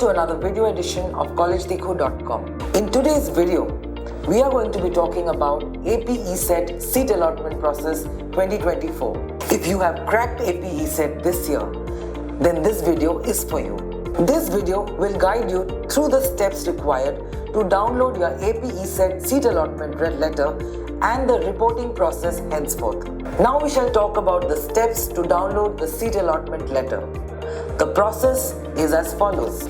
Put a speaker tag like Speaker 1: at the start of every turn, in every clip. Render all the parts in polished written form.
Speaker 1: to another video edition of CollegeDekho.com. In today's video, we are going to be talking about AP ECET seat allotment process 2024. If you have cracked AP ECET this year, then this video is for you. This video will guide you through the steps required to download your AP ECET seat allotment red letter and the reporting process henceforth. Now we shall talk about the steps to download the seat allotment letter. The process is as follows.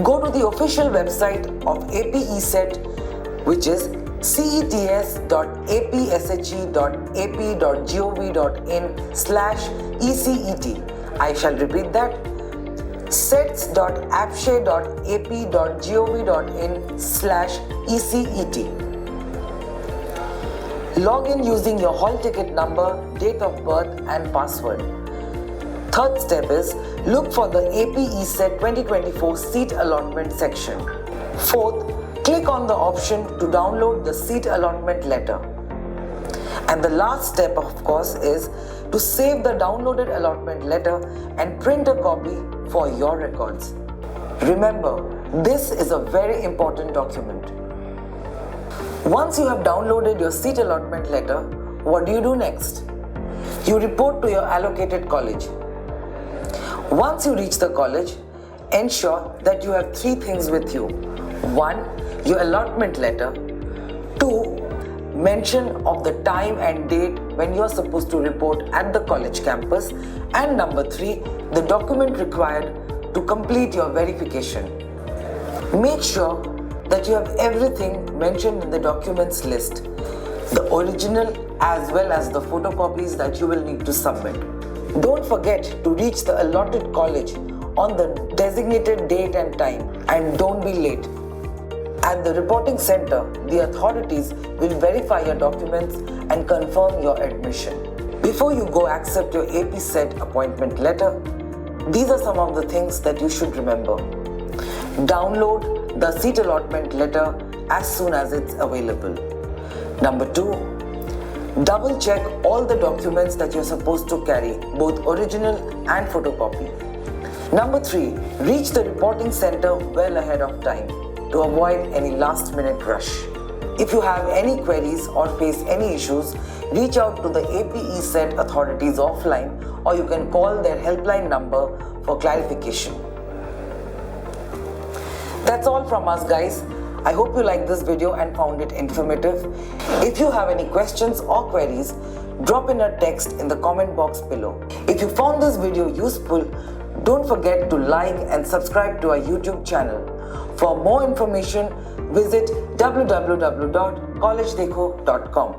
Speaker 1: Go to the official website of AP ECET, which is cets.apsec.ap.gov.in/ECET. I shall repeat that. cets.apsec.ap.gov.in/ECET. Log in using your hall ticket number, date of birth and password. Third step is look for the AP ECET 2024 seat allotment section. Fourth, click on the option to download the seat allotment letter. And the last step, of course, is to save the downloaded allotment letter and print a copy for your records. Remember, this is a very important document. Once you have downloaded your seat allotment letter, what do you do next? You report to your allocated college. Once you reach the college, ensure that you have three things with you. 1. Your allotment letter. 2. Mention of the time and date when you are supposed to report at the college campus. And number 3, the document required to complete your verification. Make sure that you have everything mentioned in the documents list, the original as well as the photocopies that you will need to submit. Don't forget to reach the allotted college on the designated date and time, and don't be late. At the reporting center, the authorities will verify your documents and confirm your admission. Before you go accept your AP set appointment letter, these are some of the things that you should remember. Download the seat allotment letter as soon as it's available. Number 2, double check all the documents that you're supposed to carry, both original and photocopy. Number 3, reach the reporting center well ahead of time to avoid any last minute rush. If you have any queries or face any issues, reach out to the AP ECET authorities offline, or you can call their helpline number for clarification. That's all from us, guys. I hope you liked this video and found it informative. If you have any questions or queries, drop in a text in the comment box below. If you found this video useful, don't forget to like and subscribe to our YouTube channel. For more information, visit www.collegedekho.com.